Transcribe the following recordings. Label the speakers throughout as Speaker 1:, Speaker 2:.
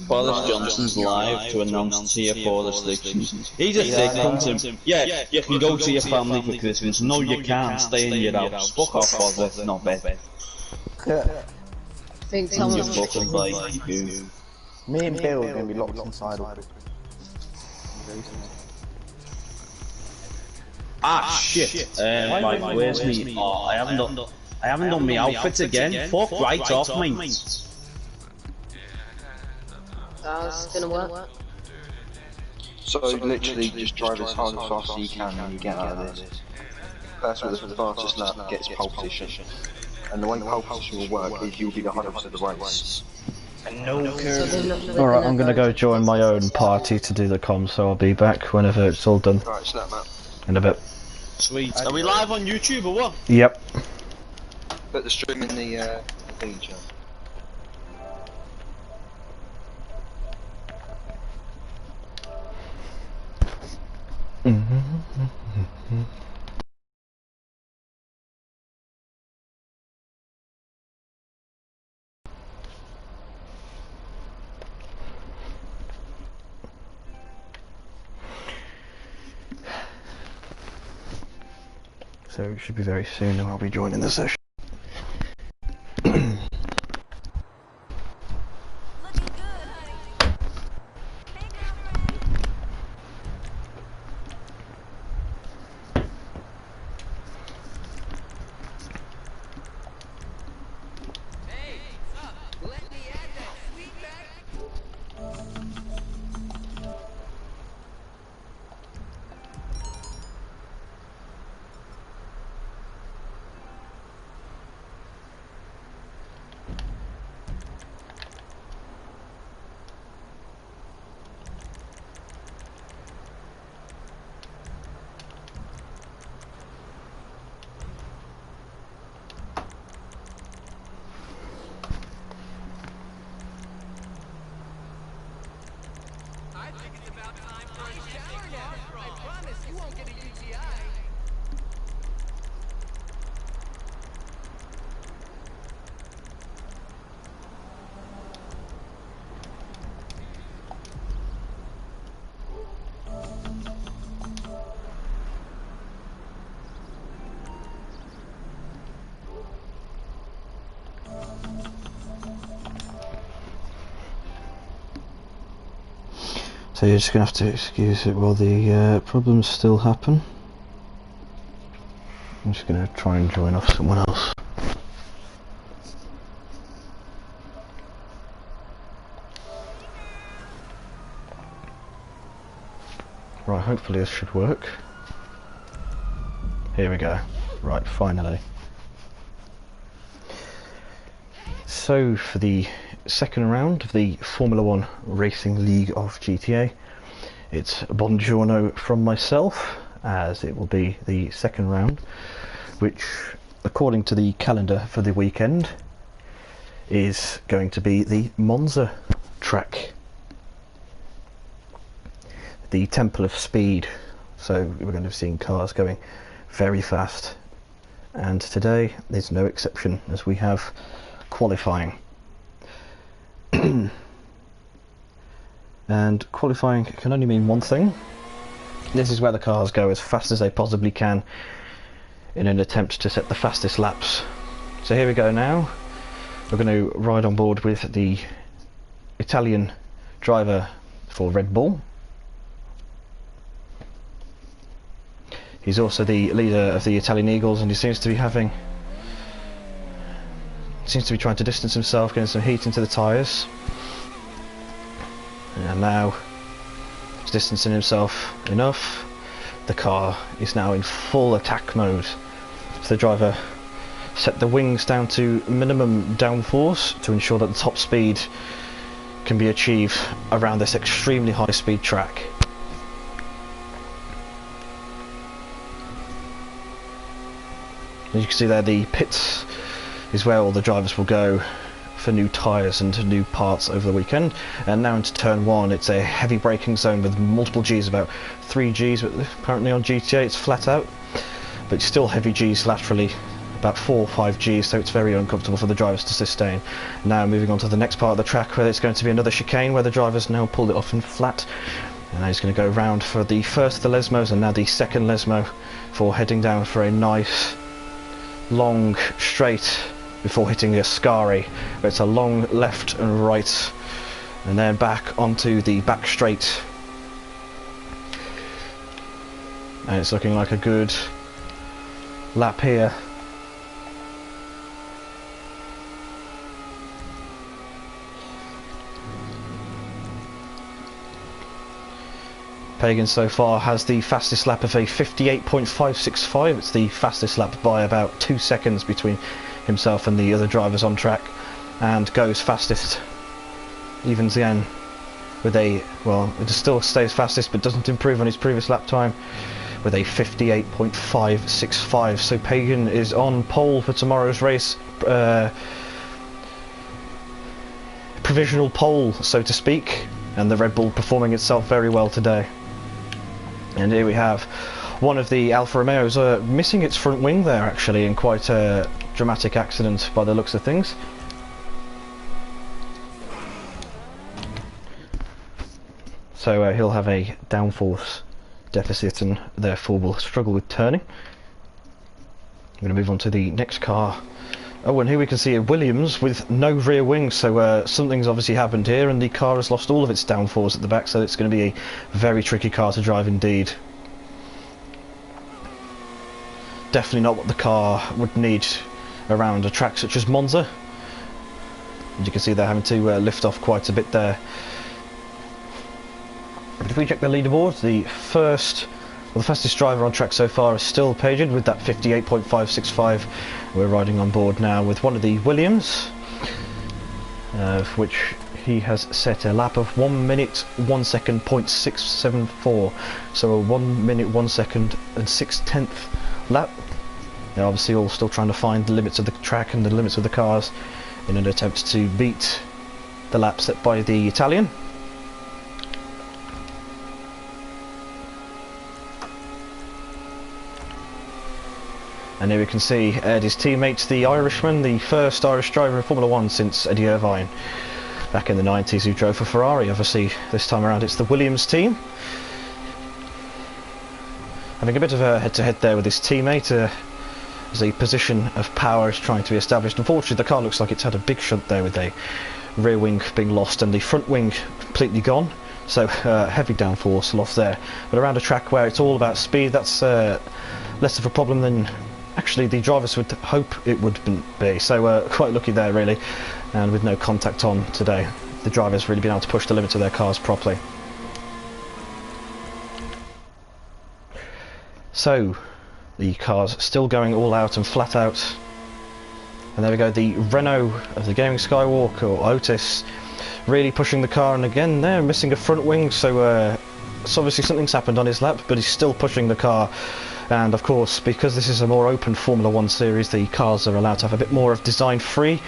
Speaker 1: Boris Johnson's live to announce tier 4 restrictions. He just said, come to him, yeah, you can go to your family for Christmas. No, you can't. Stay in your house. Fuck off, Boris. Not bad.
Speaker 2: I think someone's
Speaker 1: fucking like you.
Speaker 3: Me and Bill are going to be locked inside.
Speaker 1: Ah shit! Right, where's me? Oh, I haven't done my outfits again. Fuck right off, mate.
Speaker 2: That's gonna work.
Speaker 3: So literally just drive as hard and fast as you can and you get out of this. Person with the fastest lap gets pole position. And the way pole position will work is you'll be the hardest of the race. And no
Speaker 4: Alright, I'm gonna go join my own party to do the comms, so I'll be back whenever it's all done.
Speaker 3: Right, snap map.
Speaker 4: In a bit.
Speaker 1: Sweet. Are we live on YouTube or what?
Speaker 4: Yep.
Speaker 3: Put the stream in the thing chat.
Speaker 4: So it should be very soon and I'll be joining the session. So you're just going to have to excuse it while the problems still happen. I'm just going to try and join off someone else. Right, hopefully this should work. Here we go. Right, finally. So for the second round of the Formula 1 Racing League of GTA, it's buongiorno from myself, as it will be the second round, which according to the calendar for the weekend is going to be the Monza track, the Temple of Speed. So we're going to be seeing cars going very fast, and today is no exception as we have qualifying. And qualifying can only mean one thing. This is where the cars go as fast as they possibly can in an attempt to set the fastest laps. So here we go now. We're going to ride on board with the Italian driver for Red Bull. He's also the leader of the Italian Eagles, and he seems to be trying to distance himself, getting some heat into the tyres. And now he's distancing himself enough. The car is now in full attack mode. So the driver set the wings down to minimum downforce to ensure that the top speed can be achieved around this extremely high speed track. As you can see there, the pits is where all the drivers will go for new tyres and new parts over the weekend. And now into turn one, it's a heavy braking zone with multiple Gs, about 3 Gs, but apparently on GTA it's flat out, but still heavy Gs laterally about 4 or 5 Gs, so it's very uncomfortable for the drivers to sustain. Now moving on to the next part of the track, where it's going to be another chicane, where the drivers now pulled it off in flat. And now he's going to go round for the first of the Lesmos and now the second Lesmo, for heading down for a nice long straight before hitting a Scari, where it's a long left and right, and then back onto the back straight. And it's looking like a good lap here. Pagan so far has the fastest lap of a 58.565. It's the fastest lap by about 2 seconds between himself and the other drivers on track, and goes fastest, evens again with a, well, it still stays fastest but doesn't improve on his previous lap time, with a 58.565. So Pagan is on pole for tomorrow's race, provisional pole so to speak, and the Red Bull performing itself very well today. And here we have one of the Alfa Romeos missing its front wing there, actually, in quite a dramatic accident by the looks of things. So he'll have a downforce deficit and therefore will struggle with turning. I'm going to move on to the next car. Oh, and here we can see a Williams with no rear wing, so something's obviously happened here, and the car has lost all of its downforce at the back, so it's going to be a very tricky car to drive indeed. Definitely not what the car would need around a track such as Monza. As you can see, they're having to lift off quite a bit there. But if we check the leaderboard, the fastest driver on track so far is still Pagan with that 58.565. We're riding on board now with one of the Williams, which he has set a lap of 1 minute 1 second .674, so a 1 minute 1 second and 6/10 lap. They're obviously all still trying to find the limits of the track and the limits of the cars in an attempt to beat the lap set by the Italian. And here we can see Ed, his teammate, the Irishman, the first Irish driver in Formula 1 since Eddie Irvine back in the 90s, who drove for Ferrari. Obviously this time around it's the Williams team. Having a bit of a head-to-head there with his teammate, as a position of power is trying to be established. Unfortunately the car looks like it's had a big shunt there, with a rear wing being lost and the front wing completely gone. So heavy downforce loss there. But around a track where it's all about speed, that's less of a problem than actually the drivers would hope it would be. So quite lucky there really, and with no contact on today, the drivers really been able to push the limits of their cars properly. So the cars still going all out and flat out, and there we go, the Renault of the Gaming Skywalk, or Otis, really pushing the car, and again they're missing a front wing, so obviously something's happened on his lap, but he's still pushing the car. And of course, because this is a more open Formula 1 series, the cars are allowed to have a bit more of design freedom,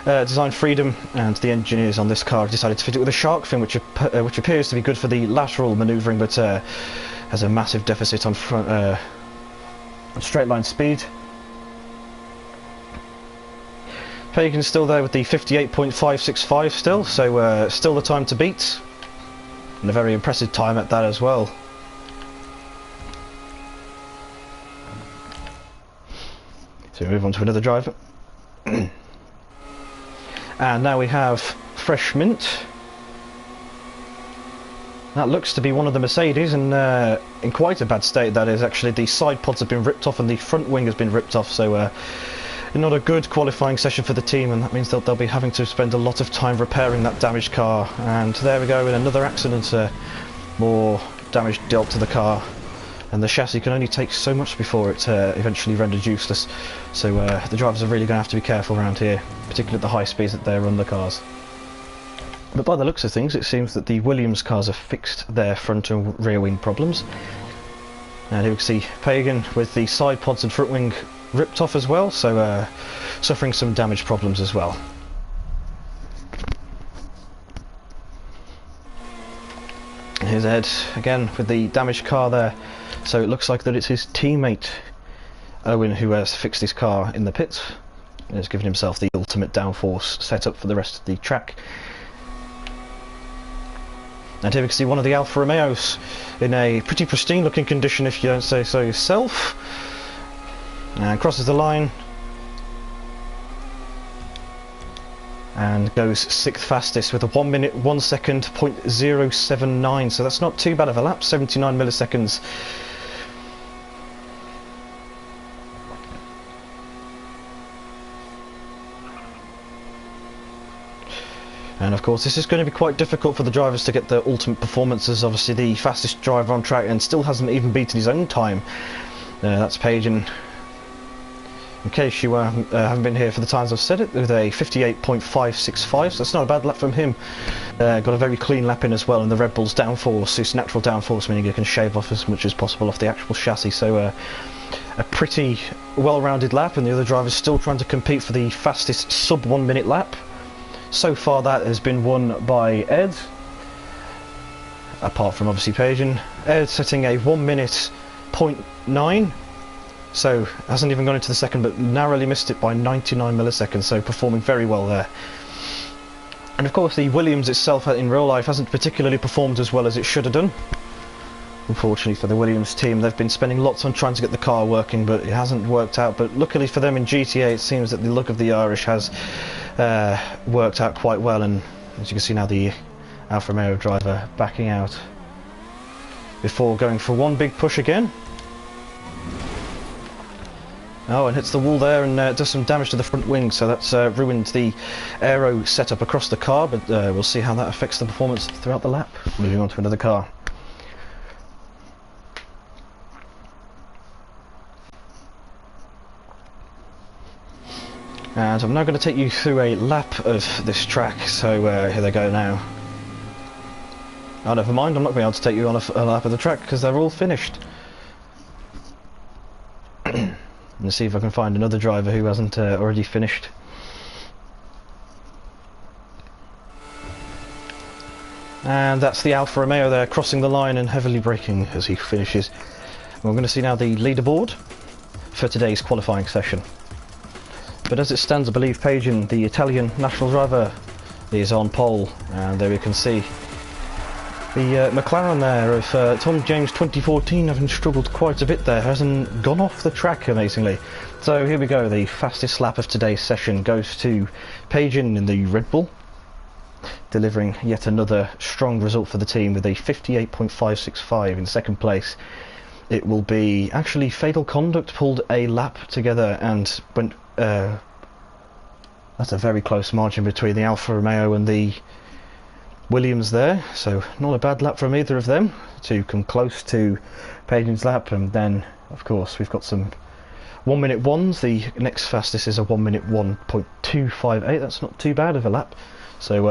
Speaker 4: and the engineers on this car have decided to fit it with a shark fin, which appears to be good for the lateral manoeuvring, but has a massive deficit on front straight line speed. Pagan's still there with the 58.565 still, so still the time to beat, and a very impressive time at that as well. So we move on to another driver. And now we have Fresh Mint. That looks to be one of the Mercedes, and in quite a bad state that is actually. The side pods have been ripped off and the front wing has been ripped off, so not a good qualifying session for the team, and that means they'll be having to spend a lot of time repairing that damaged car. And there we go, in another accident, more damage dealt to the car. And the chassis can only take so much before it eventually renders useless. So the drivers are really going to have to be careful around here, particularly at the high speeds that they run the cars. But by the looks of things, it seems that the Williams cars have fixed their front and rear wing problems. And here we can see Pagan with the side pods and front wing ripped off as well, so suffering some damage problems as well. Here's Ed again with the damaged car there. So it looks like that it's his teammate Owen, who has fixed his car in the pits and has given himself the ultimate downforce setup for the rest of the track. And here we can see one of the Alfa Romeos in a pretty pristine looking condition, if you don't say so yourself, and crosses the line and goes 6th fastest with a 1 minute 1 second .079, so that's not too bad of a lap, 79 milliseconds. And of course this is going to be quite difficult for the drivers to get their ultimate performances. Obviously the fastest driver on track and still hasn't even beaten his own time. That's Page, in case you haven't been here for the times I've said it, with a 58.565, so that's not a bad lap from him. Got a very clean lap in as well, and the Red Bull's downforce is natural downforce, meaning you can shave off as much as possible off the actual chassis, so a pretty well-rounded lap, and the other driver's still trying to compete for the fastest sub 1 minute lap. So far that has been won by Ed, apart from obviously Page. Ed setting a 1 minute .9, so hasn't even gone into the second, but narrowly missed it by 99 milliseconds, so performing very well there. And of course the Williams itself in real life hasn't particularly performed as well as it should have done. Unfortunately for the Williams team, they've been spending lots on trying to get the car working, but it hasn't worked out. But luckily for them in GTA, it seems that the luck of the Irish has worked out quite well, and as you can see now, the Alfa Romeo driver backing out before going for one big push again. Oh, and hits the wall there and does some damage to the front wing, so that's ruined the aero setup across the car, but we'll see how that affects the performance throughout the lap. Moving on to another car. And I'm now going to take you through a lap of this track, so here they go now. Oh, never mind, I'm not going to be able to take you on a lap of the track because they're all finished. Let's see if I can find another driver who hasn't already finished. And that's the Alfa Romeo there, crossing the line and heavily braking as he finishes. We're going to see now the leaderboard for today's qualifying session. But as it stands, I believe Page, the Italian national driver, is on pole, and there we can see the McLaren there of Tom James 2014, having struggled quite a bit there, hasn't gone off the track amazingly. So here we go, the fastest lap of today's session goes to Page in the Red Bull, delivering yet another strong result for the team with a 58.565 in second place. It will be actually Fatal Conduct pulled a lap together and went. That's a very close margin between the Alfa Romeo and the Williams there, so not a bad lap from either of them to come close to Page's lap. And then of course we've got some 1 minute ones. The next fastest is a 1 minute 1.258. That's not too bad of a lap, so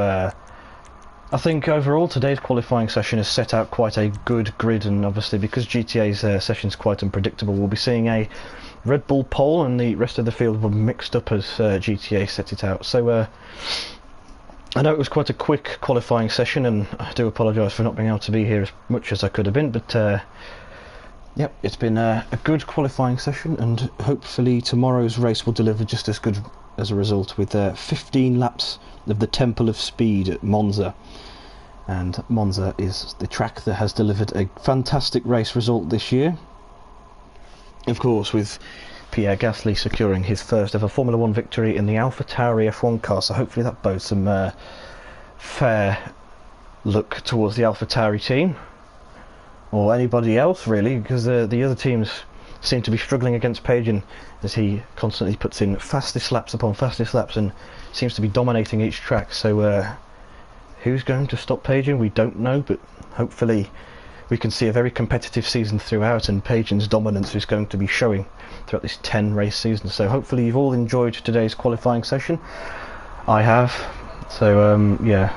Speaker 4: I think overall today's qualifying session has set out quite a good grid, and obviously because GTA's session is quite unpredictable, we'll be seeing a Red Bull pole and the rest of the field will be mixed up as GTA set it out. So I know it was quite a quick qualifying session, and I do apologise for not being able to be here as much as I could have been, but yep, it's been a good qualifying session, and hopefully tomorrow's race will deliver just as good as a result, with 15 laps of the Temple of Speed at Monza. And Monza is the track that has delivered a fantastic race result this year, of course, with Pierre Gasly securing his first ever Formula 1 victory in the AlphaTauri F1 car, so hopefully that bodes some fair look towards the AlphaTauri team, or anybody else really, because the other teams seem to be struggling against Page, as he constantly puts in fastest laps upon fastest laps and seems to be dominating each track. So who's going to stop Page? We don't know, but hopefully we can see a very competitive season throughout, and Page's dominance is going to be showing throughout this 10 race season. So hopefully you've all enjoyed today's qualifying session. I have. So yeah,